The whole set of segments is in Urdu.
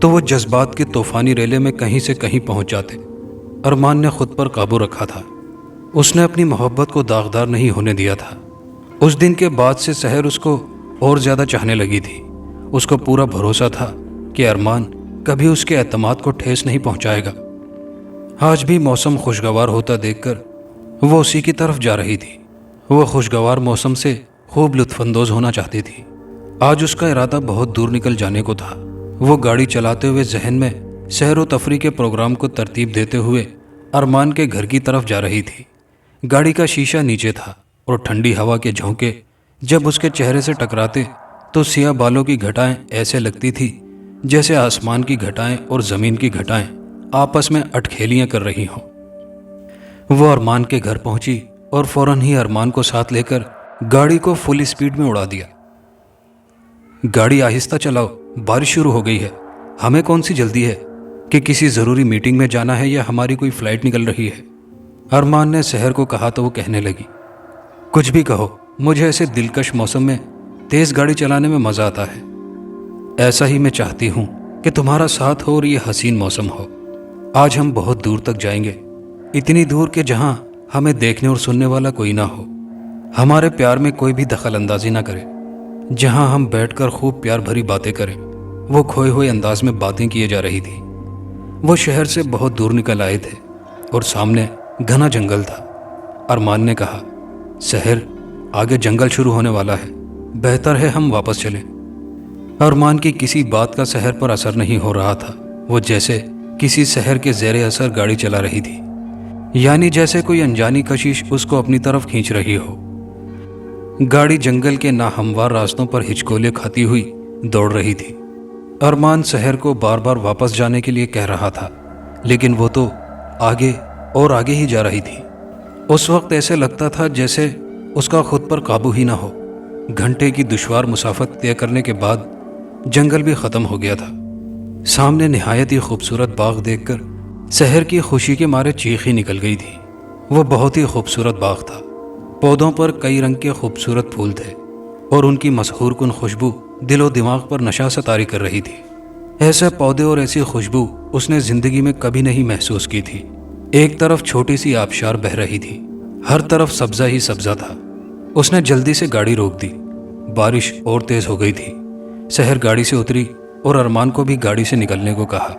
تو وہ جذبات کے طوفانی ریلے میں کہیں سے کہیں پہنچ جاتے۔ ارمان نے خود پر قابو رکھا تھا، اس نے اپنی محبت کو داغدار نہیں ہونے دیا تھا۔ اس دن کے بعد سے سحر اس کو اور زیادہ چاہنے لگی تھی۔ اس کو پورا بھروسہ تھا کہ ارمان کبھی اس کے اعتماد کو ٹھیس نہیں پہنچائے گا۔ آج بھی موسم خوشگوار ہوتا دیکھ کر وہ اسی کی طرف جا رہی تھی۔ وہ خوشگوار موسم سے خوب لطف اندوز ہونا چاہتی تھی۔ آج اس کا ارادہ بہت دور نکل جانے کو تھا۔ وہ گاڑی چلاتے ہوئے ذہن میں سیر و تفریح کے پروگرام کو ترتیب دیتے ہوئے ارمان کے گھر کی طرف جا رہی تھی۔ گاڑی کا شیشہ نیچے تھا اور ٹھنڈی ہوا کے جھونکے جب اس کے چہرے سے ٹکراتے تو سیاہ بالوں کی گھٹائیں ایسے لگتی تھی جیسے آسمان کی گھٹائیں اور زمین کی گھٹائیں آپس میں اٹکھیلیاں کر رہی ہوں۔ وہ ارمان کے گھر پہنچی اور فوراً ہی ارمان کو ساتھ لے کر گاڑی کو فل اسپیڈ میں اڑا دیا۔ گاڑی آہستہ چلاؤ، بارش شروع ہو گئی ہے، ہمیں کون سی جلدی ہے کہ کسی ضروری میٹنگ میں جانا ہے یا ہماری کوئی فلائٹ نکل رہی ہے؟ ارمان نے سحر کو کہا تو وہ کہنے لگی، کچھ بھی کہو، مجھے ایسے دلکش موسم میں تیز گاڑی چلانے میں مزہ آتا ہے۔ ایسا ہی میں چاہتی ہوں کہ تمہارا ساتھ ہو اور یہ حسین موسم ہو۔ آج ہم بہت دور تک جائیں گے، اتنی دور کہ جہاں ہمیں دیکھنے اور سننے والا کوئی نہ ہو، ہمارے پیار میں کوئی بھی دخل اندازی نہ کرے، جہاں ہم بیٹھ کر خوب پیار بھری باتیں کریں۔ وہ کھوئے ہوئے انداز میں باتیں کیے جا رہی تھی۔ وہ شہر سے بہت دور نکل آئے تھے اور سامنے گھنا جنگل تھا۔ ارمان نے کہا، سحر، آگے جنگل شروع ہونے والا ہے، بہتر ہے ہم واپس چلیں۔ ارمان کی کسی بات کا سحر پر اثر نہیں ہو رہا تھا۔ وہ جیسے کسی سحر کے زیر اثر گاڑی چلا رہی تھی، یعنی جیسے کوئی انجانی کشش اس کو اپنی طرف کھینچ رہی ہو۔ گاڑی جنگل کے ناہموار راستوں پر ہچکولے کھاتی ہوئی دوڑ رہی تھی۔ ارمان سحر کو بار بار واپس جانے کے لیے کہہ رہا تھا، لیکن وہ تو آگے اور آگے ہی جا رہی تھی۔ اس وقت ایسے لگتا تھا جیسے اس کا خود پر قابو ہی نہ ہو۔ گھنٹے کی دشوار مسافت طے کرنے کے بعد جنگل بھی ختم ہو گیا تھا۔ سامنے نہایت ہی خوبصورت باغ دیکھ کر سحر کی خوشی کے مارے چیخ ہی نکل گئی تھی۔ وہ بہت ہی خوبصورت باغ تھا۔ پودوں پر کئی رنگ کے خوبصورت پھول تھے اور ان کی مسحور کن خوشبو دل و دماغ پر نشہ سے طاری کر رہی تھی۔ ایسے پودے اور ایسی خوشبو اس نے زندگی میں کبھی نہیں محسوس کی تھی۔ ایک طرف چھوٹی سی آبشار بہہ رہی تھی، ہر طرف سبزہ ہی سبزہ تھا۔ اس نے جلدی سے گاڑی روک دی۔ بارش اور تیز ہو گئی تھی۔ سحر گاڑی سے اتری اور ارمان کو بھی گاڑی سے نکلنے کو کہا۔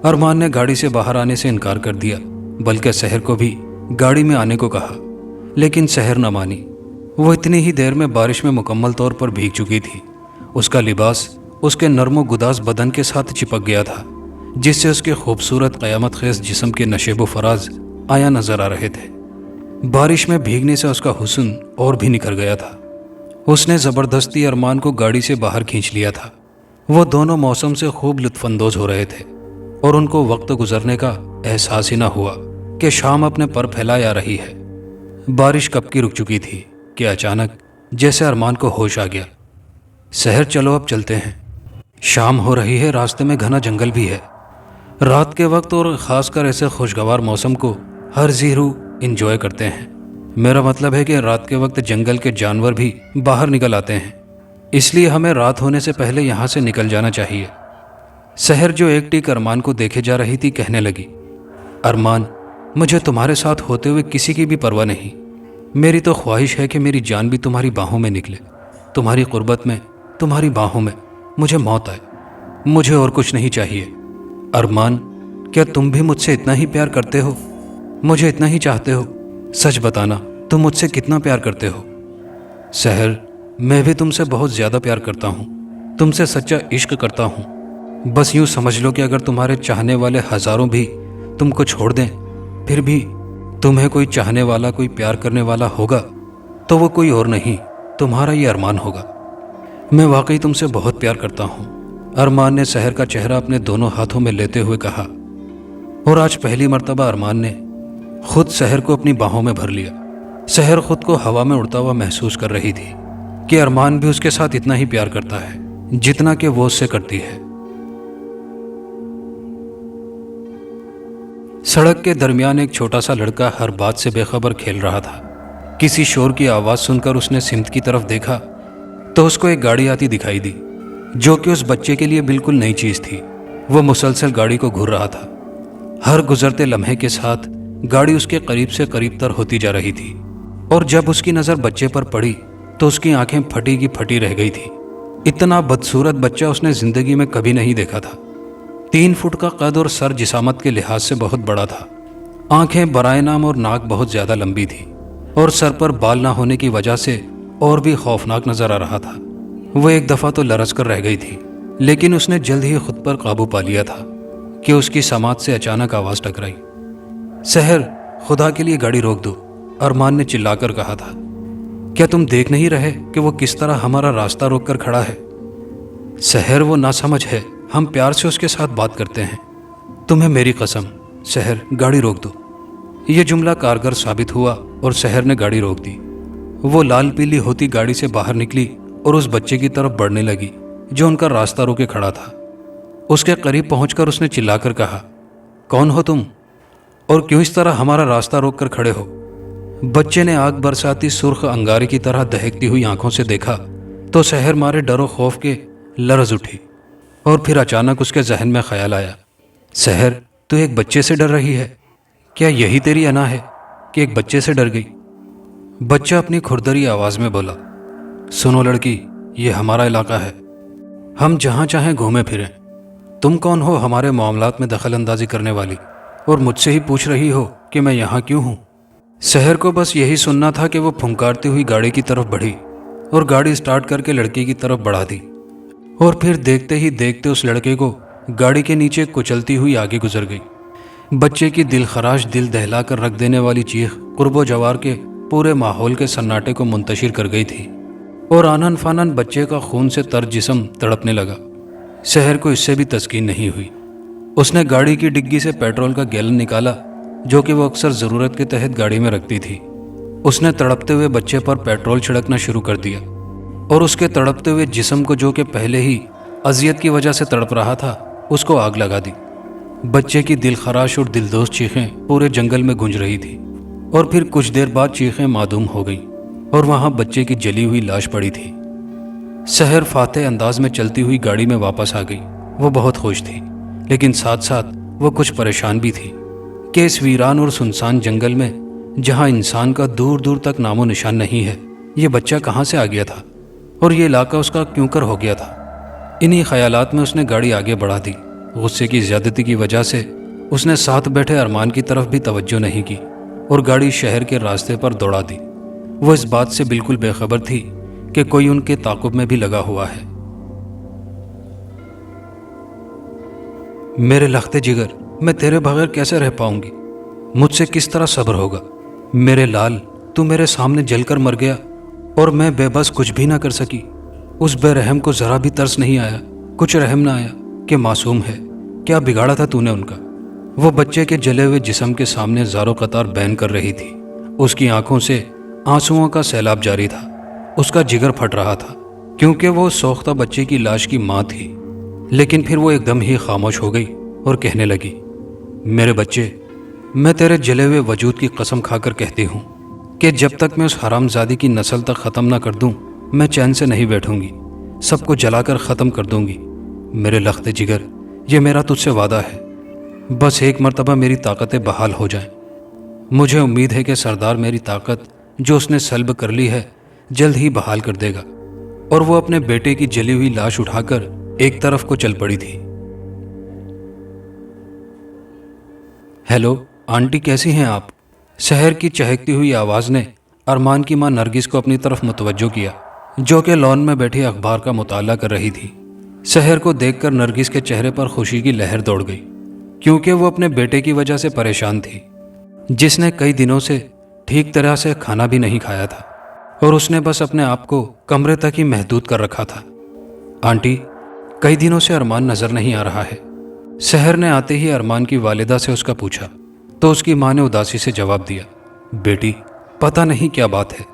ارمان نے گاڑی سے باہر آنے سے انکار کر دیا، بلکہ سحر کو بھی گاڑی میں آنے کو کہا، لیکن سحر نہ مانی۔ وہ اتنی ہی دیر میں بارش میں مکمل طور پر بھیگ چکی تھی۔ اس کا لباس اس کے نرم و گداز بدن کے ساتھ چپک گیا تھا، جس سے اس کے خوبصورت قیامت خیز جسم کے نشیب و فراز آیا نظر آ رہے تھے۔ بارش میں بھیگنے سے اس کا حسن اور بھی نکھر گیا تھا۔ اس نے زبردستی ارمان کو گاڑی سے باہر کھینچ لیا تھا۔ وہ دونوں موسم سے خوب لطف اندوز ہو رہے تھے اور ان کو وقت گزرنے کا احساس ہی نہ ہوا کہ شام اپنے پر پھیلائے آ رہی ہے۔ بارش کب کی رک چکی تھی کہ اچانک جیسے ارمان کو ہوش آ گیا۔ سحر، چلو اب چلتے ہیں، شام ہو رہی ہے، راستے میں گھنا جنگل بھی ہے۔ رات کے وقت اور خاص کر ایسے خوشگوار موسم کو ہر ذی روح انجوائے کرتے ہیں۔ میرا مطلب ہے کہ رات کے وقت جنگل کے جانور بھی باہر نکل آتے ہیں، اس لیے ہمیں رات ہونے سے پہلے یہاں سے نکل جانا چاہیے۔ سحر جو ایک ٹک ارمان کو دیکھے جا رہی تھی کہنے لگی، ارمان، مجھے تمہارے ساتھ ہوتے ہوئے کسی کی بھی پرواہ نہیں۔ میری تو خواہش ہے کہ میری جان بھی تمہاری باہوں میں نکلے، تمہاری قربت میں، تمہاری باہوں میں مجھے موت آئے۔ مجھے اور کچھ نہیں چاہیے۔ ارمان، کیا تم بھی مجھ سے اتنا ہی پیار کرتے ہو؟ مجھے اتنا ہی چاہتے ہو؟ سچ بتانا، تم مجھ سے کتنا پیار کرتے ہو؟ سحر، میں بھی تم سے بہت زیادہ پیار کرتا ہوں، تم سے سچا عشق کرتا ہوں۔ بس یوں سمجھ لو کہ اگر تمہارے چاہنے والے ہزاروں بھی تم کو چھوڑ دیں، پھر بھی تمہیں کوئی چاہنے والا، کوئی پیار کرنے والا ہوگا تو وہ کوئی اور نہیں، تمہارا یہ ارمان ہوگا۔ میں واقعی تم سے بہت پیار کرتا ہوں، ارمان نے سحر کا چہرہ اپنے دونوں ہاتھوں میں لیتے ہوئے کہا۔ اور آج پہلی مرتبہ ارمان نے خود سحر کو اپنی باہوں میں بھر لیا۔ سحر خود کو ہوا میں اڑتا ہوا محسوس کر رہی تھی کہ ارمان بھی اس کے ساتھ اتنا ہی پیار کرتا ہے جتنا کہ وہ اس سے کرتی ہے۔ سڑک کے درمیان ایک چھوٹا سا لڑکا ہر بات سے بے خبر کھیل رہا تھا۔ کسی شور کی آواز سن کر اس نے سمت کی طرف دیکھا تو اس کو ایک گاڑی آتی دکھائی دی، جو کہ اس بچے کے لیے بالکل نئی چیز تھی۔ وہ مسلسل گاڑی کو گھور رہا تھا۔ ہر گزرتے لمحے کے ساتھ گاڑی اس کے قریب سے قریب تر ہوتی جا رہی تھی، اور جب اس کی نظر بچے پر پڑی تو اس کی آنکھیں پھٹی کی پھٹی رہ گئی تھی۔ اتنا بدصورت بچہ اس نے زندگی میں کبھی نہیں دیکھا تھا۔ 3 فٹ کا قد اور سر جسامت کے لحاظ سے بہت بڑا تھا۔ آنکھیں برائے نام اور ناک بہت زیادہ لمبی تھی، اور سر پر بال نہ ہونے کی وجہ سے اور بھی خوفناک نظر آ رہا تھا۔ وہ ایک دفعہ تو لرز کر رہ گئی تھی، لیکن اس نے جلد ہی خود پر قابو پا لیا تھا کہ اس کی سماعت سے اچانک آواز ٹکرائی۔ سحر، خدا کے لیے گاڑی روک دو، ارمان نے چلا کر کہا تھا۔ کیا تم دیکھ نہیں رہے کہ وہ کس طرح ہمارا راستہ روک کر کھڑا ہے؟ سحر، وہ ناسمجھ ہے، ہم پیار سے اس کے ساتھ بات کرتے ہیں۔ تمہیں میری قسم، سحر گاڑی روک دو۔ یہ جملہ کارگر ثابت ہوا اور سحر نے گاڑی روک دی۔ وہ لال پیلی ہوتی گاڑی سے باہر نکلی اور اس بچے کی طرف بڑھنے لگی جو ان کا راستہ روکے کھڑا تھا۔ اس کے قریب پہنچ کر اس نے چلا کر کہا، کون ہو تم اور کیوں اس طرح ہمارا راستہ روک کر کھڑے ہو؟ بچے نے آگ برساتی سرخ انگارے کی طرح دہکتی ہوئی آنکھوں سے دیکھا تو سحر مارے ڈر و خوف کے لرز اٹھی، اور پھر اچانک اس کے ذہن میں خیال آیا، سحر تو ایک بچے سے ڈر رہی ہے؟ کیا یہی تیری انا ہے کہ ایک بچے سے ڈر گئی؟ بچہ اپنی کھردری آواز میں بولا، سنو لڑکی، یہ ہمارا علاقہ ہے، ہم جہاں چاہیں گھومے پھریں۔ تم کون ہو ہمارے معاملات میں دخل اندازی کرنے والی، اور مجھ سے ہی پوچھ رہی ہو کہ میں یہاں کیوں ہوں؟ سحر کو بس یہی سننا تھا کہ وہ پھنکارتی ہوئی گاڑی کی طرف بڑھی اور گاڑی سٹارٹ کر کے لڑکی کی طرف بڑھا دی، اور پھر دیکھتے ہی دیکھتے اس لڑکے کو گاڑی کے نیچے کچلتی ہوئی آگے گزر گئی۔ بچے کی دل خراش، دل دہلا کر رکھ دینے والی چیخ قرب و جوار کے پورے ماحول کے سناٹے کو منتشر کر گئی تھی، اور آنن فانن بچے کا خون سے تر جسم تڑپنے لگا۔ سحر کو اس سے بھی تسکین نہیں ہوئی۔ اس نے گاڑی کی ڈگی سے پیٹرول کا گیلن نکالا جو کہ وہ اکثر ضرورت کے تحت گاڑی میں رکھتی تھی۔ اس نے تڑپتے ہوئے بچے پر پیٹرول چھڑکنا شروع کر دیا، اور اس کے تڑپتے ہوئے جسم کو، جو کہ پہلے ہی اذیت کی وجہ سے تڑپ رہا تھا، اس کو آگ لگا دی۔ بچے کی دل خراش اور دلدوز چیخیں پورے جنگل میں گونج رہی تھی، اور پھر کچھ دیر بعد چیخیں معدوم ہو گئیں اور وہاں بچے کی جلی ہوئی لاش پڑی تھی۔ سحر فاتح انداز میں چلتی ہوئی گاڑی میں واپس آ گئی۔ وہ بہت خوش تھی، لیکن ساتھ ساتھ وہ کچھ پریشان بھی تھی کہ اس ویران اور سنسان جنگل میں، جہاں انسان کا دور دور تک نام و نشان نہیں ہے، یہ بچہ کہاں سے آ گیا تھا، اور یہ علاقہ اس کا کیوں کر ہو گیا تھا۔ انہی خیالات میں اس نے گاڑی آگے بڑھا دی۔ غصے کی زیادتی کی وجہ سے اس نے ساتھ بیٹھے ارمان کی طرف بھی توجہ نہیں کی اور گاڑی شہر کے راستے پر دوڑا دی۔ وہ اس بات سے بالکل بے خبر تھی کہ کوئی ان کے تعاقب میں بھی لگا ہوا ہے۔ میرے لخت جگر، میں تیرے بغیر کیسے رہ پاؤں گی؟ مجھ سے کس طرح صبر ہوگا؟ میرے لال، تو میرے سامنے جل کر مر گیا اور میں بے بس کچھ بھی نہ کر سکی۔ اس بے رحم کو ذرا بھی ترس نہیں آیا، کچھ رحم نہ آیا کہ معصوم ہے، کیا بگاڑا تھا تو نے ان کا؟ وہ بچے کے جلے ہوئے جسم کے سامنے زارو قطار بین کر رہی تھی۔ اس کی آنکھوں سے آنسوؤں کا سیلاب جاری تھا۔ اس کا جگر پھٹ رہا تھا کیونکہ وہ سوختہ بچے کی لاش کی ماں تھی، لیکن پھر وہ ایک دم ہی خاموش ہو گئی اور کہنے لگی، میرے بچے، میں تیرے جلے ہوئے وجود کی قسم کھا کر کہتی ہوں کہ جب تک میں اس حرام زادی کی نسل تک ختم نہ کر دوں، میں چین سے نہیں بیٹھوں گی، سب کو جلا کر ختم کر دوں گی۔ میرے لخت جگر، یہ میرا تجھ سے وعدہ ہے، بس ایک مرتبہ میری طاقتیں بحال ہو جائیں۔ مجھے امید ہے کہ سردار میری طاقت جو اس نے سلب کر لی ہے جلد ہی بحال کر دے گا۔ اور وہ اپنے بیٹے کی جلی ہوئی لاش اٹھا کر ایک طرف کو چل پڑی تھی۔ ہیلو آنٹی، کیسی ہیں آپ؟ سحر کی چہکتی ہوئی آواز نے ارمان کی ماں نرگس کو اپنی طرف متوجہ کیا، جو کہ لان میں بیٹھی اخبار کا مطالعہ کر رہی تھی۔ سحر کو دیکھ کر نرگس کے چہرے پر خوشی کی لہر دوڑ گئی، کیونکہ وہ اپنے بیٹے کی وجہ سے پریشان تھی، جس نے کئی دنوں سے ٹھیک طرح سے کھانا بھی نہیں کھایا تھا، اور اس نے بس اپنے آپ کو کمرے تک ہی محدود کر رکھا تھا۔ آنٹی، کئی دنوں سے ارمان نظر نہیں آ رہا ہے۔ سحر نے آتے ہی ارمان کی والدہ سے اس کا پوچھا تو اس کی ماں نے اداسی سے جواب دیا، بیٹی، پتہ نہیں کیا بات ہے،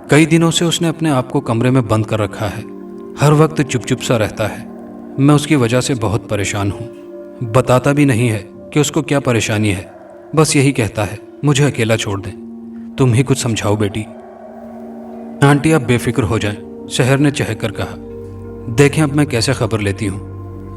کئی دنوں سے اس نے اپنے آپ کو کمرے میں بند کر رکھا ہے، ہر وقت چپ چپ سا رہتا ہے، میں اس کی وجہ سے بہت پریشان ہوں، بتاتا بھی نہیں ہے کہ اس کو کیا پریشانی ہے، بس یہی کہتا ہے مجھے اکیلا چھوڑ دیں، تم ہی کچھ سمجھاؤ بیٹی۔ آنٹی آپ بے فکر ہو جائیں، سحر نے چہک کر کہا، دیکھیں اب میں کیسے خبر لیتی ہوں۔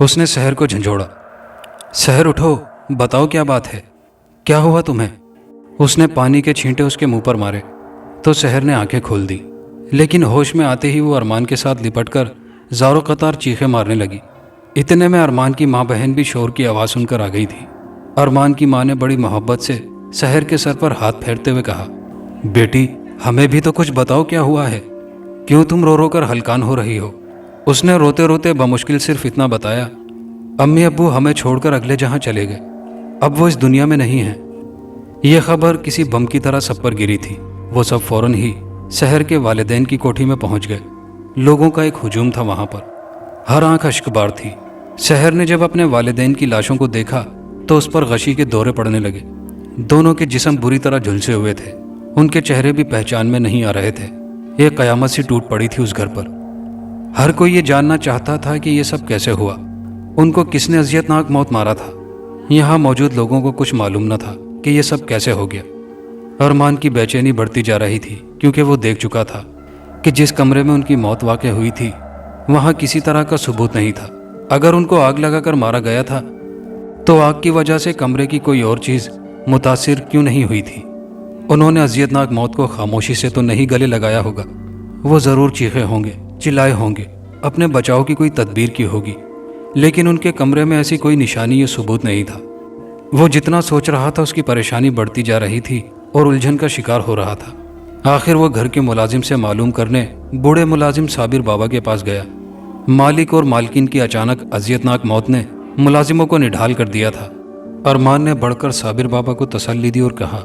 اس نے سحر کو جھنجھوڑا۔ سحر اٹھو، بتاؤ کیا بات ہے، کیا ہوا تمہیں؟ اس نے پانی کے چھینٹے اس کے منہ پر مارے تو سحر نے آنکھیں کھول دی، لیکن ہوش میں آتے ہی وہ ارمان کے ساتھ لپٹ کر زاروں قطار چیخیں مارنے لگی۔ اتنے میں ارمان کی ماں بہن بھی شور کی آواز سن کر آ گئی تھی۔ ارمان کی ماں نے بڑی محبت سے سحر کے سر پر ہاتھ پھیرتے ہوئے کہا، بیٹی ہمیں بھی تو کچھ بتاؤ، کیا ہوا ہے؟ کیوں تم رو رو کر ہلکان ہو رہی ہو؟ اس نے روتے روتے بمشکل صرف اتنا بتایا، امی ابو ہمیں چھوڑ کر اگلے جہاں چلے گئے، اب وہ اس دنیا میں نہیں ہیں۔ یہ خبر کسی بم کی طرح سب پر گری تھی۔ وہ سب فوراً ہی سحر کے والدین کی کوٹھی میں پہنچ گئے۔ لوگوں کا ایک ہجوم تھا وہاں پر، ہر آنکھ اشک بار تھی۔ سحر نے جب اپنے والدین کی لاشوں کو دیکھا تو اس پر غشی کے دورے پڑنے لگے۔ دونوں کے جسم بری طرح جھلسے ہوئے تھے، ان کے چہرے بھی پہچان میں نہیں آ رہے تھے۔ ایک قیامت سی ٹوٹ پڑی تھی اس گھر پر۔ ہر کوئی یہ جاننا چاہتا تھا کہ یہ سب کیسے ہوا، ان کو کس نے اذیت ناک موت مارا تھا۔ یہاں موجود لوگوں کو کچھ معلوم نہ تھا کہ یہ سب کیسے ہو گیا۔ ارمان کی بے چینی بڑھتی جا رہی تھی، کیونکہ وہ دیکھ چکا تھا کہ جس کمرے میں ان کی موت واقع ہوئی تھی وہاں کسی طرح کا ثبوت نہیں تھا۔ اگر ان کو آگ لگا کر مارا گیا تھا تو آگ کی وجہ سے کمرے کی کوئی اور چیز متاثر کیوں نہیں ہوئی تھی؟ انہوں نے اذیت ناک موت کو خاموشی سے تو نہیں گلے لگایا ہوگا، وہ ضرور چیخے ہوں گے، چلائے ہوں گے، اپنے بچاؤ کی کوئی تدبیر کی ہوگی، لیکن ان کے کمرے میں ایسی کوئی نشانی یا ثبوت نہیں تھا۔ وہ جتنا سوچ رہا تھا اس کی پریشانی بڑھتی جا رہی تھی اور الجھن کا شکار ہو رہا تھا۔ آخر وہ گھر کے ملازم سے معلوم کرنے بوڑھے ملازم صابر بابا کے پاس گیا۔ مالک اور مالکین کی اچانک اذیت ناک موت نے ملازموں کو نڈھال کر دیا تھا۔ ارمان نے بڑھ کر صابر بابا کو تسلی دی اور کہا،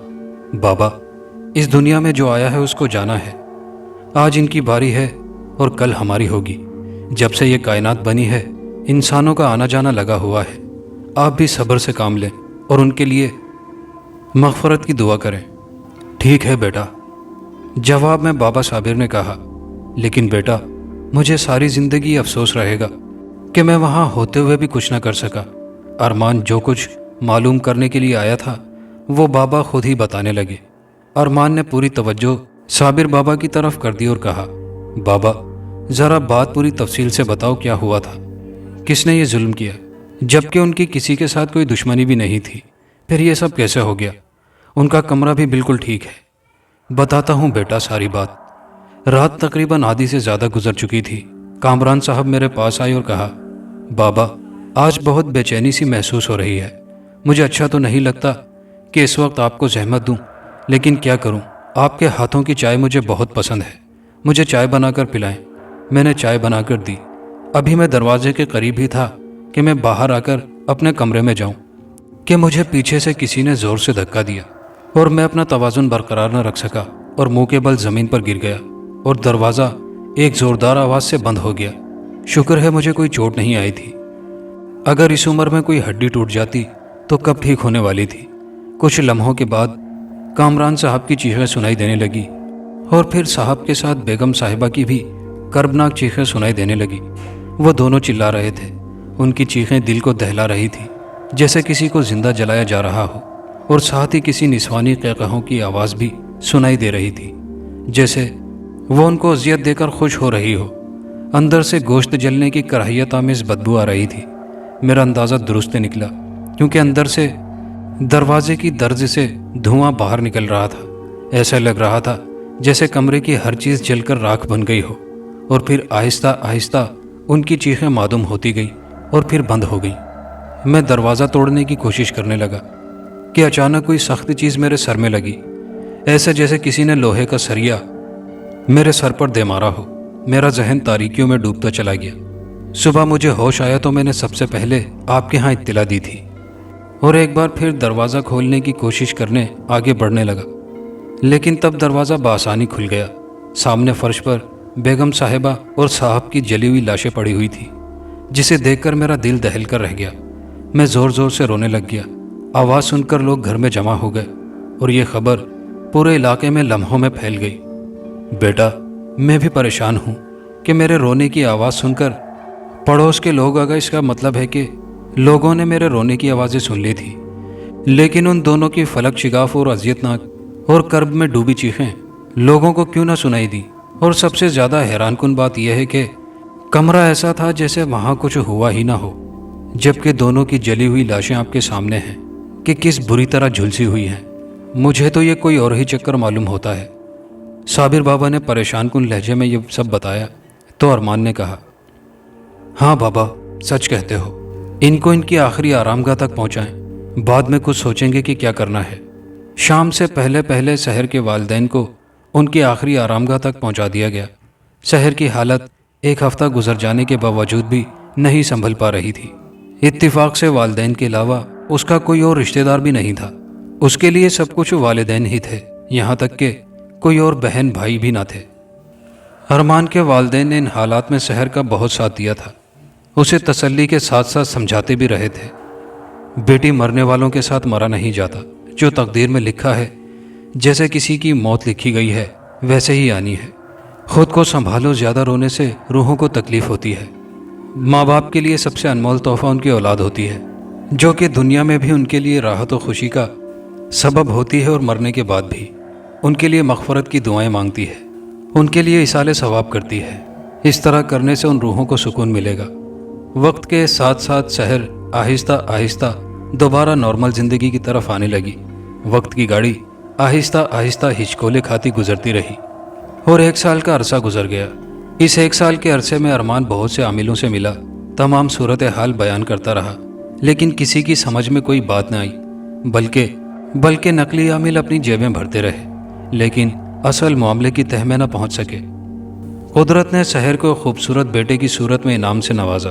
بابا اس دنیا میں جو آیا ہے اس کو جانا ہے، آج ان کی باری ہے اور کل ہماری ہوگی۔ جب سے یہ کائنات بنی ہے انسانوں کا آنا جانا لگا ہوا ہے، آپ بھی صبر سے کام لیں اور ان کے لیے مغفرت کی دعا کریں۔ ٹھیک ہے بیٹا، جواب میں بابا صابر نے کہا، لیکن بیٹا مجھے ساری زندگی افسوس رہے گا کہ میں وہاں ہوتے ہوئے بھی کچھ نہ کر سکا۔ ارمان جو کچھ معلوم کرنے کے لیے آیا تھا وہ بابا خود ہی بتانے لگے۔ ارمان نے پوری توجہ صابر بابا کی طرف کر دی اور کہا، بابا ذرا بات پوری تفصیل سے بتاؤ، کیا ہوا تھا؟ کس نے یہ ظلم کیا؟ جبکہ ان کی کسی کے ساتھ کوئی دشمنی بھی نہیں تھی، پھر یہ سب کیسے ہو گیا؟ ان کا کمرہ بھی بالکل ٹھیک ہے۔ بتاتا ہوں بیٹا ساری بات۔ رات تقریباً آدھی سے زیادہ گزر چکی تھی۔ کامران صاحب میرے پاس آئے اور کہا، بابا آج بہت بے چینی سی محسوس ہو رہی ہے، مجھے اچھا تو نہیں لگتا کہ اس وقت آپ کو زحمت دوں، لیکن کیا کروں، آپ کے ہاتھوں کی چائے مجھے بہت پسند ہے، مجھے چائے بنا کر پلائیں۔ میں نے چائے بنا کر دی۔ ابھی میں دروازے کے قریب ہی تھا کہ میں باہر آ کر اپنے کمرے میں جاؤں کہ مجھے پیچھے سے کسی نے زور سے دھکا دیا اور میں اپنا توازن برقرار نہ رکھ سکا اور منہ کے بل زمین پر گر گیا اور دروازہ ایک زوردار آواز سے بند ہو گیا۔ شکر ہے مجھے کوئی چوٹ نہیں آئی تھی، اگر اس عمر میں کوئی ہڈی ٹوٹ جاتی تو کب ٹھیک ہونے والی تھی۔ کچھ لمحوں کے بعد کامران صاحب کی چیخیں سنائی دینے لگی اور پھر صاحب کے ساتھ بیگم صاحبہ کی بھی کربناک چیخیں سنائی دینے لگی۔ وہ دونوں چلا رہے تھے، ان کی چیخیں دل کو دہلا رہی تھی جیسے کسی کو زندہ جلایا جا رہا ہو، اور ساتھ ہی کسی نسوانی قہقہوں کی آواز بھی سنائی دے رہی تھی جیسے وہ ان کو اذیت دے کر خوش ہو رہی ہو۔ اندر سے گوشت جلنے کی کراہیت آمیز بدبو آ رہی تھی۔ میرا اندازہ درست نکلا کیونکہ اندر سے دروازے کی درز سے دھواں باہر نکل رہا تھا۔ ایسا لگ رہا تھا جیسے کمرے کی ہر چیز جل کر راکھ بن گئی ہو، اور پھر آہستہ آہستہ ان کی چیخیں معدوم ہوتی گئی اور پھر بند ہو گئی۔ میں دروازہ توڑنے کی کوشش کرنے لگا کہ اچانک کوئی سخت چیز میرے سر میں لگی، ایسا جیسے کسی نے لوہے کا سریا میرے سر پر دے مارا ہو۔ میرا ذہن تاریکیوں میں ڈوبتا چلا گیا۔ صبح مجھے ہوش آیا تو میں نے سب سے پہلے آپ کے ہاں اطلاع دی تھی اور ایک بار پھر دروازہ کھولنے کی کوشش کرنے آگے بڑھنے لگا، لیکن تب دروازہ بآسانی کھل گیا۔ سامنے فرش پر بیگم صاحبہ اور صاحب کی جلی ہوئی لاشیں پڑی ہوئی تھی، جسے دیکھ کر میرا دل دہل کر رہ گیا۔ میں زور زور سے رونے لگ گیا۔ آواز سن کر لوگ گھر میں جمع ہو گئے اور یہ خبر پورے علاقے میں لمحوں میں پھیل گئی۔ بیٹا میں بھی پریشان ہوں کہ میرے رونے کی آواز سن کر پڑوس کے لوگ آ گئے، اس کا مطلب ہے کہ لوگوں نے میرے رونے کی آوازیں سن لی تھی، لیکن ان دونوں کی فلک شگاف اور اذیت ناک اور کرب میں ڈوبی چیخیں لوگوں کو کیوں نہ سنائی دی؟ اور سب سے زیادہ حیران کن بات یہ ہے کہ کمرہ ایسا تھا جیسے وہاں کچھ ہوا ہی نہ ہو۔ جبکہ دونوں کی جلی ہوئی لاشیں آپ کے سامنے ہیں کہ کس بری طرح جھلسی ہوئی ہیں۔ مجھے تو یہ کوئی اور ہی چکر معلوم ہوتا ہے۔ صابر بابا نے پریشان کن لہجے میں یہ سب بتایا تو ارمان نے کہا، ہاں بابا سچ کہتے ہو، ان کو ان کی آخری آرام گاہ تک پہنچائیں، بعد میں کچھ سوچیں گے کہ کیا کرنا ہے۔ شام سے پہلے پہلے سحر کے والدین کو ان کی آخری آرام گاہ تک پہنچا دیا گیا۔ سحر کی حالت ایک ہفتہ گزر جانے کے باوجود بھی نہیں سنبھل پا رہی تھی۔ اتفاق سے والدین کے علاوہ اس کا کوئی اور رشتہ دار بھی نہیں تھا۔ اس کے لیے سب کچھ والدین ہی تھے، یہاں تک کہ کوئی اور بہن بھائی بھی نہ تھے۔ ارمان کے والدین نے ان حالات میں سحر کا بہت ساتھ دیا تھا، اسے تسلی کے ساتھ ساتھ سمجھاتے بھی رہے تھے۔ بیٹی مرنے والوں کے ساتھ مرا نہیں جاتا، جو تقدیر میں لکھا ہے، جیسے کسی کی موت لکھی گئی ہے ویسے ہی آنی ہے۔ خود کو سنبھالو، زیادہ رونے سے روحوں کو تکلیف ہوتی ہے۔ ماں باپ کے لیے سب سے انمول تحفہ ان کی اولاد ہوتی ہے، جو کہ دنیا میں بھی ان کے لیے راحت و خوشی کا سبب ہوتی ہے، اور مرنے کے بعد بھی ان کے لیے مغفرت کی دعائیں مانگتی ہے، ان کے لیے ایصال ثواب کرتی ہے۔ اس طرح کرنے سے ان روحوں کو سکون ملے گا۔ وقت کے ساتھ ساتھ سحر آہستہ آہستہ دوبارہ نارمل زندگی کی طرف آنے لگی۔ وقت کی گاڑی آہستہ آہستہ ہچکولے کھاتی گزرتی رہی، اور 1 سال کا عرصہ گزر گیا۔ اس 1 سال کے عرصے میں ارمان بہت سے عاملوں سے ملا، تمام صورتحال بیان کرتا رہا، لیکن کسی کی سمجھ میں کوئی بات نہ آئی، بلکہ نقلی عامل اپنی جیبیں بھرتے رہے، لیکن اصل معاملے کی تہ میں نہ پہنچ سکے۔ قدرت نے سحر کو خوبصورت بیٹے کی صورت میں انعام سے نوازا۔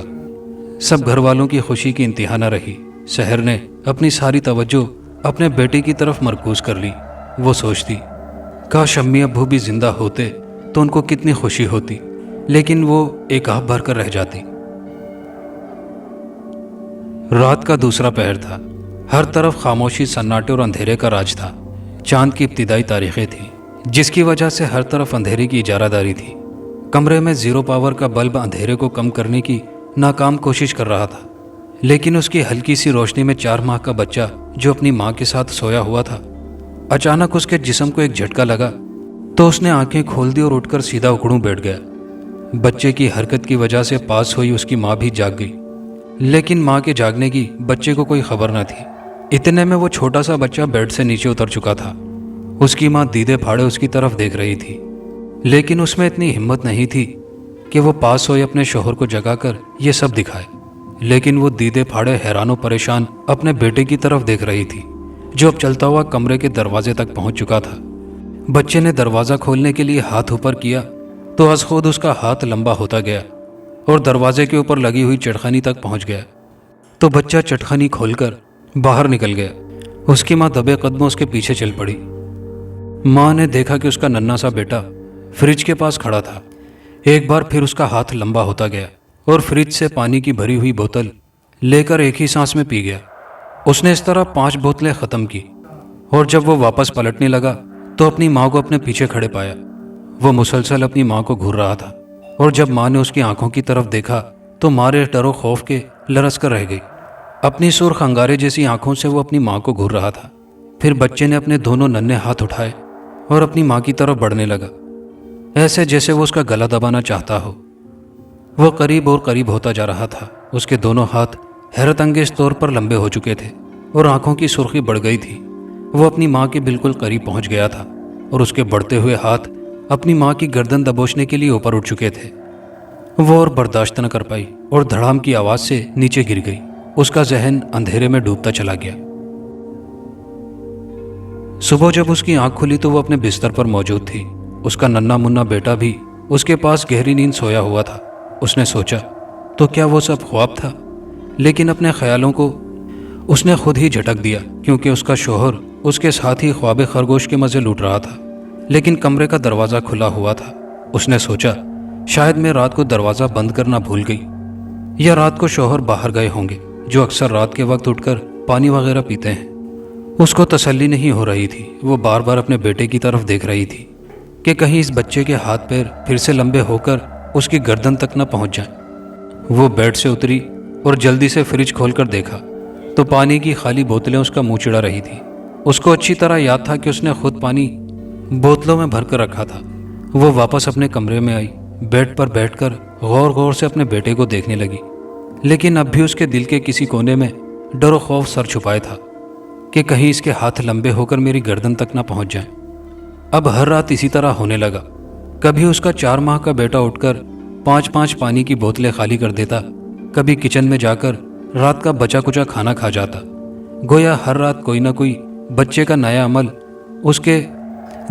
سب گھر والوں کی خوشی کی انتہا نہ رہی۔ سحر نے اپنی ساری توجہ اپنے بیٹے کی طرف مرکوز کر لی۔ وہ سوچتی، کاش امی ابو بھی زندہ ہوتے تو ان کو کتنی خوشی ہوتی، لیکن وہ ایک آہ بھر کر رہ جاتی۔ رات کا دوسرا پہر تھا، ہر طرف خاموشی، سناٹے اور اندھیرے کا راج تھا۔ چاند کی ابتدائی تاریخیں تھیں، جس کی وجہ سے ہر طرف اندھیرے کی اجارہ داری تھی۔ کمرے میں 0 پاور کا بلب اندھیرے کو کم کرنے کی ناکام کوشش کر رہا تھا، لیکن اس کی ہلکی سی روشنی میں 4 ماہ کا بچہ جو اپنی ماں کے ساتھ سویا ہوا تھا، اچانک اس کے جسم کو ایک جھٹکا لگا تو اس نے آنکھیں کھول دی اور اٹھ کر سیدھا اکڑوں بیٹھ گیا۔ بچے کی حرکت کی وجہ سے پاس ہوئی اس کی ماں بھی جاگ گئی، لیکن ماں کے جاگنے کی بچے کو کوئی خبر نہ تھی۔ اتنے میں وہ چھوٹا سا بچہ بیڈ سے نیچے اتر چکا تھا۔ اس کی ماں دیدے پھاڑے اس کی طرف دیکھ رہی تھی، لیکن اس میں اتنی ہمت نہیں تھی کہ وہ پاس ہوئے اپنے شوہر کو جگا کر یہ سب دکھائے۔ لیکن وہ دیدے پھاڑے حیران و پریشان اپنے بیٹے کی طرف دیکھ رہی تھی، جو اب چلتا ہوا کمرے کے دروازے تک پہنچ چکا تھا۔ بچے نے دروازہ کھولنے کے لیے ہاتھ اوپر کیا تو از خود اس کا ہاتھ لمبا ہوتا گیا اور دروازے کے اوپر لگی ہوئی چٹخنی تک پہنچ گیا، تو بچہ چٹخنی کھول کر باہر نکل گیا۔ اس کی ماں دبے قدموں اس کے پیچھے چل پڑی۔ ماں نے دیکھا کہ اس کا ننھا سا بیٹا فریج کے پاس کھڑا تھا۔ ایک بار پھر اس کا ہاتھ لمبا ہوتا گیا اور فریج سے پانی کی بھری ہوئی بوتل لے کر ایک ہی سانس میں پی گیا۔ اس نے اس طرح 5 بوتلیں ختم کی، اور جب وہ واپس پلٹنے لگا تو اپنی ماں کو اپنے پیچھے کھڑے پایا۔ وہ مسلسل اپنی ماں کو گھور رہا تھا، اور جب ماں نے اس کی آنکھوں کی طرف دیکھا تو مارے ڈر و خوف کے لرز کر رہ گئی۔ اپنی سرخ انگارے جیسی آنکھوں سے وہ اپنی ماں کو گھور رہا تھا۔ پھر بچے نے اپنے دونوں ننھے ہاتھ اٹھائے اور اپنی ماں کی طرف بڑھنے لگا، ایسے جیسے وہ اس کا گلا دبانا چاہتا ہو۔ وہ قریب اور قریب ہوتا جا رہا تھا۔ اس کے دونوں ہاتھ حیرت انگیز طور پر لمبے ہو چکے تھے اور آنکھوں کی سرخی بڑھ گئی تھی۔ وہ اپنی ماں کے بالکل قریب پہنچ گیا تھا، اور اس کے بڑھتے ہوئے ہاتھ اپنی ماں کی گردن دبوچنے کے لیے اوپر اٹھ چکے تھے۔ وہ اور برداشت نہ کر پائی اور دھڑام کی آواز سے نیچے گر گئی۔ اس کا ذہن اندھیرے میں ڈوبتا چلا گیا۔ صبح جب اس کی آنکھ کھلی تو وہ اپنے بستر پر موجود تھی۔ اس کا ننھا منا بیٹا بھی اس کے پاس گہری نیند سویا ہوا تھا۔ اس نے سوچا تو کیا وہ سب خواب تھا؟ لیکن اپنے خیالوں کو اس نے خود ہی جھٹک دیا، کیونکہ اس کا شوہر اس کے ساتھ ہی خواب خرگوش کے مزے لوٹ رہا تھا، لیکن کمرے کا دروازہ کھلا ہوا تھا۔ اس نے سوچا شاید میں رات کو دروازہ بند کرنا بھول گئی، یا رات کو شوہر باہر گئے ہوں گے، جو اکثر رات کے وقت اٹھ کر پانی وغیرہ پیتے ہیں۔ اس کو تسلی نہیں ہو رہی تھی۔ وہ بار بار اپنے بیٹے کی طرف دیکھ رہی تھی کہ کہیں اس بچے کے ہاتھ پیر پھر سے لمبے ہو کر اس کی گردن تک نہ پہنچ جائیں۔ وہ بیڈ سے اتری اور جلدی سے فریج کھول کر دیکھا تو پانی کی خالی بوتلیں اس کا منہ چڑھا رہی تھی۔ اس کو اچھی طرح یاد تھا کہ اس نے خود پانی بوتلوں میں بھر کر رکھا تھا۔ وہ واپس اپنے کمرے میں آئی، بیڈ پر بیٹھ کر غور غور سے اپنے بیٹے کو دیکھنے لگی۔ لیکن اب بھی اس کے دل کے کسی کونے میں ڈر و خوف سر چھپائے تھا کہ کہیں اس کے ہاتھ لمبے ہو کر میری گردن تک نہ پہنچ جائیں۔ اب ہر رات اسی طرح ہونے لگا۔ کبھی اس کا 4 ماہ کا بیٹا اٹھ کر 5 پانی کی بوتلیں خالی کر دیتا، کبھی کچن میں جا کر رات کا بچا کچا کھانا کھا جاتا۔ گویا ہر رات کوئی نہ کوئی بچے کا نیا عمل اس کے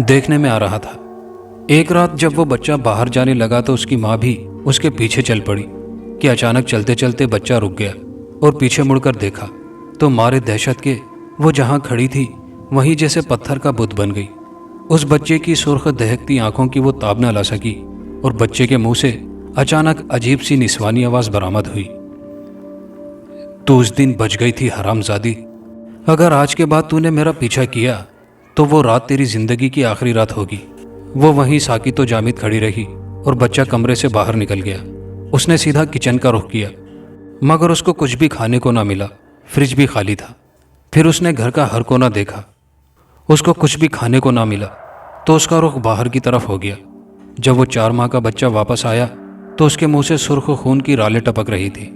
دیکھنے میں آ رہا تھا۔ ایک رات جب وہ بچہ باہر جانے لگا تو اس کی ماں بھی اس کے پیچھے چل پڑی کہ اچانک چلتے چلتے بچہ رک گیا اور پیچھے مڑ کر دیکھا تو مارے دہشت کے وہ جہاں کھڑی تھی وہیں جیسے پتھر کا بت بن گئی۔ اس بچے کی سرخ دہکتی آنکھوں کی وہ تاب نہ لا سکی اور بچے کے منہ سے اچانک عجیب سی نسوانی آواز برآمد ہوئی، تو اس دن بچ گئی تھی حرام زادی۔ اگر آج کے بعد تو نے میرا پیچھا کیا تو وہ رات تیری زندگی کی آخری رات ہوگی۔ وہ وہیں ساکت و جامد کھڑی رہی اور بچہ کمرے سے باہر نکل گیا۔ اس نے سیدھا کچن کا رخ کیا مگر اس کو کچھ بھی کھانے کو نہ ملا، فریج بھی خالی تھا۔ پھر اس نے گھر کا ہر کونا دیکھا، اس کو کچھ بھی کھانے کو نہ ملا تو اس کا رخ باہر کی طرف ہو گیا۔ جب وہ 4 ماہ کا بچہ واپس آیا تو اس کے منہ سے سرخ خون کی رالیں ٹپک رہی تھی۔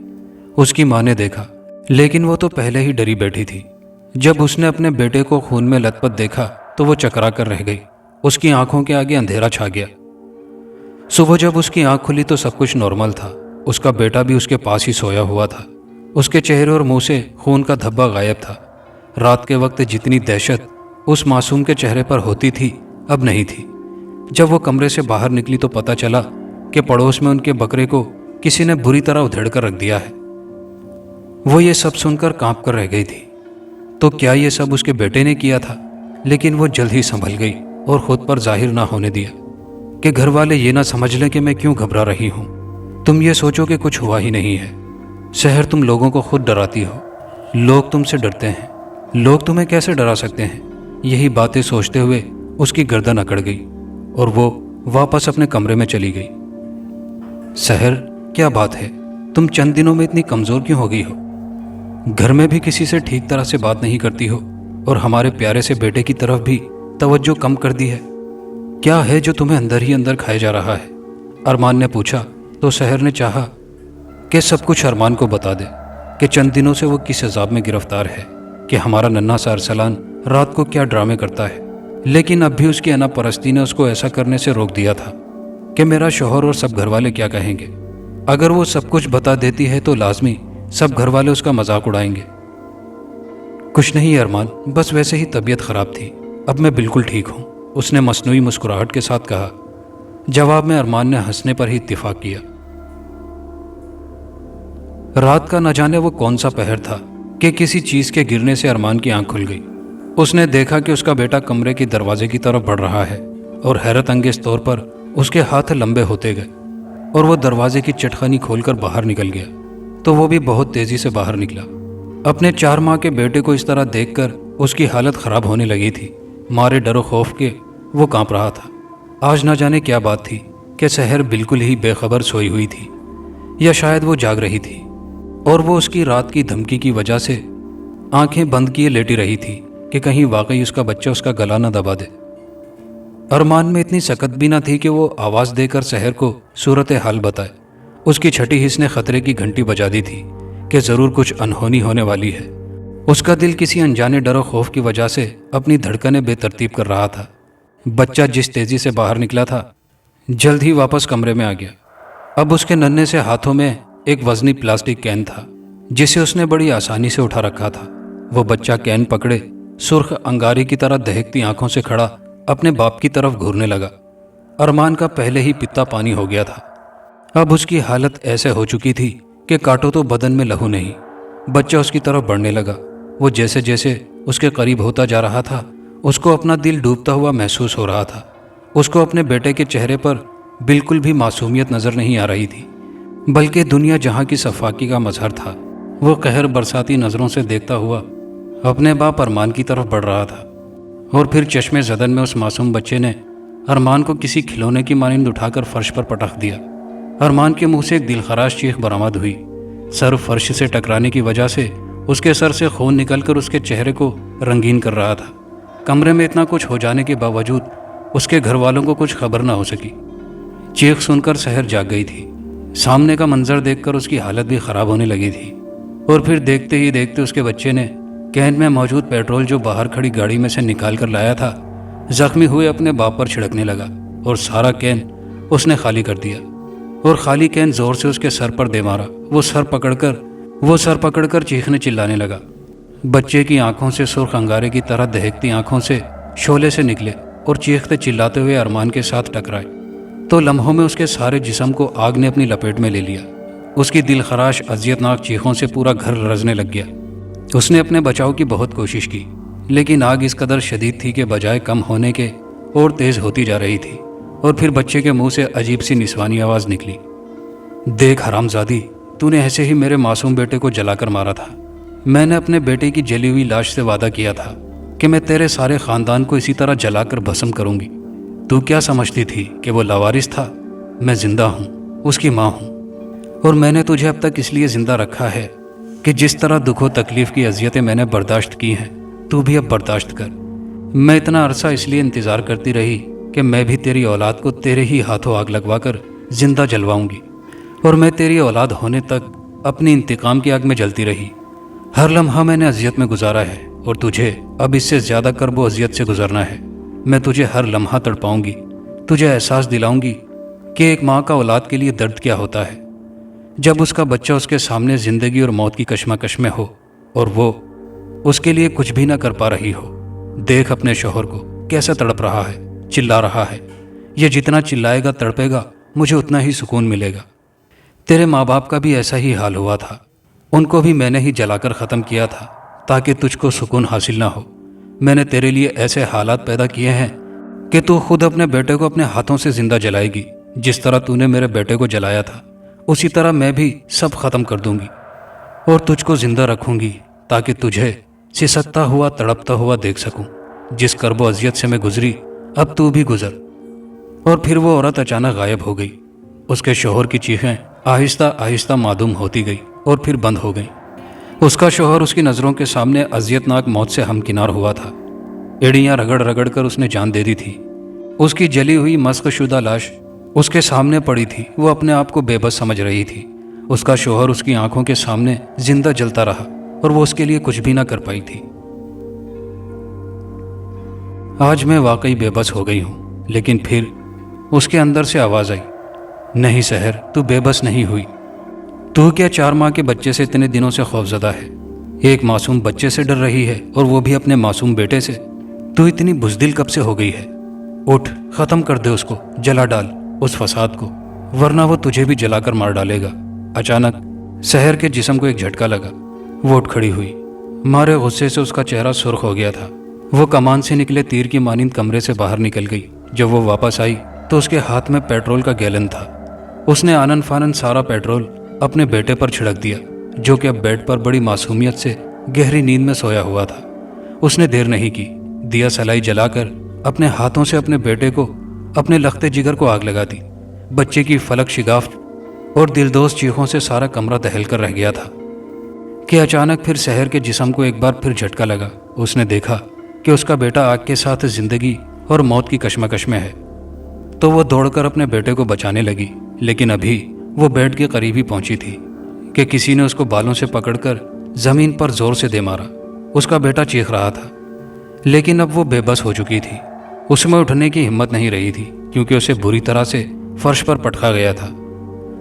اس کی ماں نے دیکھا لیکن وہ تو پہلے ہی ڈری بیٹھی تھی۔ جب اس نے اپنے بیٹے کو خون میں لت پت دیکھا تو وہ چکرا کر رہ گئی۔ اس کی آنکھوں کے آگے اندھیرا چھا گیا۔ صبح جب اس کی آنکھ کھلی تو سب کچھ نارمل تھا۔ اس کا بیٹا بھی اس کے پاس ہی سویا ہوا تھا۔ اس کے چہرے اور منہ سے خون کا دھبا غائب تھا۔ رات کے وقت جتنی دہشت اس معصوم کے چہرے پر ہوتی تھی اب نہیں تھی۔ جب وہ کمرے سے باہر نکلی تو پتہ چلا کہ پڑوس میں ان کے بکرے کو کسی نے بری طرح ادھیڑ کر رکھ دیا ہے۔ وہ یہ سب سن کر کانپ کر رہ گئی تھی۔ تو کیا یہ سب اس کے بیٹے نے کیا تھا؟ لیکن وہ جلد ہی سنبھل گئی اور خود پر ظاہر نہ ہونے دیا کہ گھر والے یہ نہ سمجھ لیں کہ میں کیوں گھبرا رہی ہوں۔ تم یہ سوچو کہ کچھ ہوا ہی نہیں ہے۔ سحر تم لوگوں کو خود ڈراتی ہو، لوگ تم سے ڈرتے ہیں، لوگ تمہیں کیسے ڈرا سکتے ہیں؟ یہی باتیں سوچتے ہوئے اس کی گردن اکڑ گئی اور وہ واپس اپنے کمرے میں چلی گئی۔ سحر، کیا بات ہے؟ تم چند دنوں میں اتنی کمزور کیوں ہو گئی ہو؟ گھر میں بھی کسی سے ٹھیک طرح سے بات نہیں کرتی ہو اور ہمارے پیارے سے بیٹے کی طرف بھی توجہ کم کر دی ہے۔ کیا ہے جو تمہیں اندر ہی اندر کھائے جا رہا ہے؟ ارمان نے پوچھا تو سحر نے چاہا کہ سب کچھ ارمان کو بتا دے کہ چند دنوں سے وہ کس عذاب میں گرفتار ہے، کہ ہمارا ننھا سا ارسلان رات کو کیا ڈرامے کرتا ہے۔ لیکن اب بھی اس کی انا پرستی نے اس کو ایسا کرنے سے روک دیا تھا کہ میرا شوہر اور سب گھر والے کیا کہیں گے۔ اگر وہ سب کچھ بتا دیتی ہے تو لازمی سب گھر والے اس کا مذاق اڑائیں گے۔ کچھ نہیں ارمان، بس ویسے ہی طبیعت خراب تھی، اب میں بالکل ٹھیک ہوں، اس نے مصنوعی مسکراہٹ کے ساتھ کہا۔ جواب میں ارمان نے ہنسنے پر ہی اتفاق کیا۔ رات کا نہ جانے وہ کون سا پہر تھا کہ کسی چیز کے گرنے سے ارمان کی آنکھ کھل گئی۔ اس نے دیکھا کہ اس کا بیٹا کمرے کے دروازے کی طرف بڑھ رہا ہے اور حیرت انگیز طور پر اس کے ہاتھ لمبے ہوتے گئے اور وہ دروازے کی چٹخنی کھول کر باہر نکل گیا تو وہ بھی بہت تیزی سے باہر نکلا۔ اپنے 4 ماہ کے بیٹے کو اس طرح دیکھ کر اس کی حالت خراب ہونے لگی تھی۔ مارے ڈر و خوف کے وہ کانپ رہا تھا۔ آج نہ جانے کیا بات تھی کہ سحر بالکل ہی بے خبر سوئی ہوئی تھی، یا شاید وہ جاگ رہی تھی اور وہ اس کی رات کی دھمکی کی وجہ سے آنکھیں بند کیے لیٹی رہی تھی کہ کہیں واقعی اس کا بچہ اس کا گلا نہ دبا دے۔ ارمان میں اتنی سکت بھی نہ تھی کہ وہ آواز دے کر سحر کو صورتحال بتائے۔ اس کی چھٹی حس نے خطرے کی گھنٹی بجا دی تھی کہ ضرور کچھ انہونی ہونے والی ہے۔ اس کا دل کسی انجانے ڈر و خوف کی وجہ سے اپنی دھڑکنیں بے ترتیب کر رہا تھا۔ بچہ جس تیزی سے باہر نکلا تھا جلد ہی واپس کمرے میں آ گیا۔ اب اس کے ننھے سے ہاتھوں میں ایک وزنی پلاسٹک کین تھا جسے اس نے بڑی آسانی سے اٹھا رکھا تھا۔ وہ بچہ کین پکڑے سرخ انگاری کی طرح دہکتی آنکھوں سے کھڑا اپنے باپ کی طرف گھورنے لگا۔ ارمان کا پہلے ہی پتا پانی ہو گیا تھا، اب اس کی حالت ایسے ہو چکی تھی کہ کاٹو تو بدن میں لہو نہیں۔ بچہ اس کی طرف بڑھنے لگا۔ وہ جیسے جیسے اس کے قریب ہوتا جا رہا تھا اس کو اپنا دل ڈوبتا ہوا محسوس ہو رہا تھا۔ اس کو اپنے بیٹے کے چہرے پر بالکل بھی معصومیت نظر نہیں آ رہی تھی، بلکہ دنیا جہاں کی صفاکی کا مظہر تھا۔ وہ قہر برساتی نظروں سے دیکھتا ہوا اپنے باپ ارمان کی طرف بڑھ رہا تھا، اور پھر چشمے زدن میں اس معصوم بچے نے ارمان کو کسی کھلونے کی مانند اٹھا کر فرش پر پٹخ دیا۔ ارمان کے منہ سے ایک دلخراش چیخ برآمد ہوئی۔ سر فرش سے ٹکرانے کی وجہ سے اس کے سر سے خون نکل کر اس کے چہرے کو رنگین کر رہا تھا۔ کمرے میں اتنا کچھ ہو جانے کے باوجود اس کے گھر والوں کو کچھ خبر نہ ہو سکی۔ چیخ سن کر سحر جاگ گئی تھی۔ سامنے کا منظر دیکھ کر اس کی حالت بھی خراب ہونے لگی تھی، اور پھر دیکھتے ہی دیکھتے اس کے بچے نے کین میں موجود پیٹرول جو باہر کھڑی گاڑی میں سے نکال کر لایا تھا زخمی ہوئے اپنے باپ پر چھڑکنے لگا، اور سارا کین اس نے خالی کر دیا، اور خالی کین زور سے اس کے سر پر دے مارا۔ وہ سر پکڑ کر چیخنے چلانے لگا۔ بچے کی آنکھوں سے سرخ انگارے کی طرح دہکتی آنکھوں سے شعلے سے نکلے اور چیختے چلاتے ہوئے ارمان کے ساتھ ٹکرائے، تو لمحوں میں اس کے سارے جسم کو آگ نے اپنی لپیٹ میں لے لیا۔ اس کی دل خراش اذیتناک چیخوں سے پورا گھر لرزنے لگ گیا۔ اس نے اپنے بچاؤ کی بہت کوشش کی، لیکن آگ اس قدر شدید تھی کہ بجائے کم ہونے کے اور تیز ہوتی جا رہی تھی، اور پھر بچے کے منہ سے عجیب سی نسوانی آواز نکلی، دیکھ حرامزادی، تو نے ایسے ہی میرے معصوم بیٹے کو جلا کر مارا تھا۔ میں نے اپنے بیٹے کی جلی ہوئی لاش سے وعدہ کیا تھا کہ میں تیرے سارے خاندان کو اسی طرح جلا کر بھسم کروں گی۔ تو کیا سمجھتی تھی کہ وہ لاوارث تھا؟ میں زندہ ہوں، اس کی ماں ہوں، اور میں نے تجھے اب تک اس لیے زندہ رکھا ہے کہ جس طرح دکھ و تکلیف کی اذیتیں میں نے برداشت کی ہیں تو بھی اب برداشت کر۔ میں اتنا عرصہ اس لیے انتظار کرتی رہی کہ میں بھی تیری اولاد کو تیرے ہی ہاتھوں آگ لگوا کر زندہ جلواؤں گی، اور میں تیری اولاد ہونے تک اپنی انتقام کی آگ میں جلتی رہی۔ ہر لمحہ میں نے اذیت میں گزارا ہے، اور تجھے اب اس سے زیادہ کرب و اذیت سے گزرنا ہے۔ میں تجھے ہر لمحہ تڑپاؤں گی، تجھے احساس دلاؤں گی کہ ایک ماں کا اولاد کے لیے درد کیا ہوتا ہے جب اس کا بچہ اس کے سامنے زندگی اور موت کی کشمکش میں ہو اور وہ اس کے لیے کچھ بھی نہ کر پا رہی ہو۔ دیکھ اپنے شوہر کو کیسا تڑپ رہا ہے، چلا رہا ہے۔ یہ جتنا چلائے گا تڑپے گا مجھے اتنا ہی سکون ملے گا۔ تیرے ماں باپ کا بھی ایسا ہی حال ہوا تھا، ان کو بھی میں نے ہی جلا کر ختم کیا تھا تاکہ تجھ کو سکون حاصل نہ ہو۔ میں نے تیرے لیے ایسے حالات پیدا کیے ہیں کہ تو خود اپنے بیٹے کو اپنے ہاتھوں سے زندہ جلائے گی۔ جس طرح تو نے میرے بیٹے کو جلایا تھا اسی طرح میں بھی سب ختم کر دوں گی، اور تجھ کو زندہ رکھوں گی تاکہ تجھے سسکتا ہوا تڑپتا ہوا دیکھ سکوں۔ جس کرب و اذیت سے میں گزری اب تو بھی گزر۔ اور پھر وہ عورت اچانک غائب ہو گئی۔ اس کے شوہر کی چیخیں آہستہ آہستہ معدوم ہوتی گئی اور پھر بند ہو گئیں۔ اس کا شوہر اس کی نظروں کے سامنے اذیتناک موت سے ہمکنار ہوا تھا۔ ایڑیاں رگڑ رگڑ کر اس نے جان دے دی تھی۔ اس کی جلی ہوئی مسخ شدہ لاش اس کے سامنے پڑی تھی۔ وہ اپنے آپ کو بے بس سمجھ رہی تھی۔ اس کا شوہر اس کی آنکھوں کے سامنے زندہ جلتا رہا اور وہ اس کے لیے کچھ بھی نہ کر پائی تھی۔ آج میں واقعی بے بس ہو گئی ہوں۔ لیکن پھر اس کے اندر سے آواز آئی، نہیں سحر، تو بے بس نہیں ہوئی۔ تو کیا 4 ماہ کے بچے سے اتنے دنوں سے خوفزدہ ہے؟ ایک معصوم بچے سے ڈر رہی ہے، اور وہ بھی اپنے معصوم بیٹے سے؟ تو اتنی بزدل کب سے ہو گئی ہے؟ اٹھ، ختم کر دے اس کو، جلا ڈال اس فساد کو، ورنہ وہ تجھے بھی جلا کر مار ڈالے گا۔ اچانک سحر کے جسم کو ایک جھٹکا لگا۔ وہ اٹھ کھڑی ہوئی۔ مارے غصے سے اس کا چہرہ سرخ ہو گیا تھا۔ وہ کمان سے نکلے تیر کی مانند کمرے سے باہر نکل گئی۔ جب وہ واپس آئی تو اس کے ہاتھ میں پیٹرول کا گیلن تھا۔ اس نے آنن فانن سارا پیٹرول اپنے بیٹے پر چھڑک دیا، جو کہ اب بیڈ پر بڑی معصومیت سے گہری نیند میں سویا ہوا تھا۔ اس نے دیر نہیں کی، دیا سلائی جلا کر اپنے ہاتھوں سے اپنے بیٹے کو، اپنے لختے جگر کو آگ لگا دی۔ بچے کی فلک شگافت اور دلدوز چیخوں سے سارا کمرہ دہل کر رہ گیا تھا کہ اچانک پھر سحر کے جسم کو ایک بار پھر جھٹکا لگا۔ اس نے دیکھا کہ اس کا بیٹا آگ کے ساتھ زندگی اور موت کی کشمکش میں ہے، تو وہ دوڑ کر اپنے بیٹے کو بچانے لگی۔ لیکن ابھی وہ بیڈ کے قریب ہی پہنچی تھی کہ کسی نے اس کو بالوں سے پکڑ کر زمین پر زور سے دے مارا۔ اس کا بیٹا چیخ رہا تھا، لیکن اب وہ بے بس ہو چکی تھی۔ اس میں اٹھنے کی ہمت نہیں رہی تھی، کیونکہ اسے بری طرح سے فرش پر پٹکا گیا تھا۔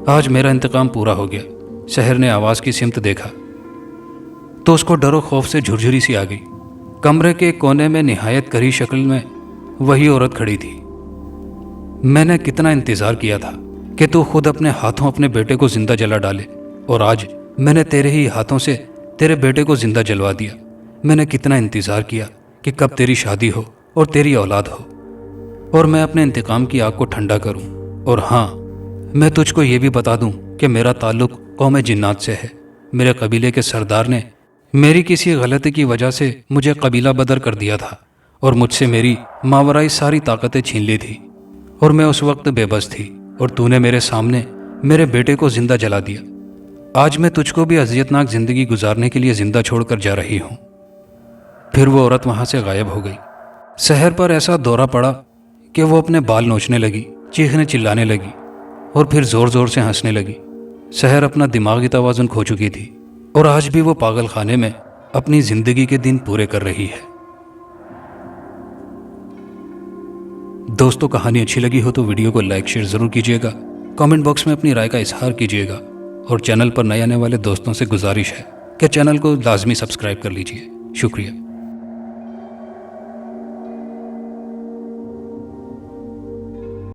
آج میرا انتقام پورا ہو گیا۔ سحر نے آواز کی سمت دیکھا تو اس کو ڈر و خوف سے جھرجھری سی آ گئی۔ کمرے کے کونے میں نہایت کری شکل میں وہی عورت کھڑی تھی۔ میں نے کتنا انتظار کیا تھا کہ تو خود اپنے ہاتھوں اپنے بیٹے کو زندہ جلا ڈالے، اور آج میں نے تیرے ہی ہاتھوں سے تیرے بیٹے کو زندہ جلوا دیا۔ میں نے کتنا انتظار کیا کہ کب تیری شادی ہو اور تیری اولاد ہو، اور میں اپنے انتقام کی آگ کو ٹھنڈا کروں۔ اور ہاں، میں تجھ کو یہ بھی بتا دوں کہ میرا تعلق قوم جنات سے ہے۔ میرے قبیلے کے سردار نے میری کسی غلطی کی وجہ سے مجھے قبیلہ بدر کر دیا تھا، اور مجھ سے میری ماورائی ساری طاقتیں چھین لی تھی، اور میں اس وقت بے بس تھی، اور تو نے میرے سامنے میرے بیٹے کو زندہ جلا دیا۔ آج میں تجھ کو بھی اذیتناک زندگی گزارنے کے لیے زندہ چھوڑ کر جا رہی ہوں۔ پھر وہ عورت وہاں سے غائب ہو گئی۔ سحر پر ایسا دورہ پڑا کہ وہ اپنے بال نوچنے لگی، چیخنے چلانے لگی۔ اور پھر زور زور سے ہنسنے لگی۔ سحر اپنا دماغی توازن کھو چکی تھی اور آج بھی وہ پاگل خانے میں اپنی زندگی کے دن پورے کر رہی ہے۔ دوستو، کہانی اچھی لگی ہو تو ویڈیو کو لائک شیئر ضرور کیجیے گا، کامنٹ باکس میں اپنی رائے کا اظہار کیجیے گا، اور چینل پر نئے آنے والے دوستوں سے گزارش ہے کہ چینل کو لازمی سبسکرائب کر لیجیے۔ شکریہ۔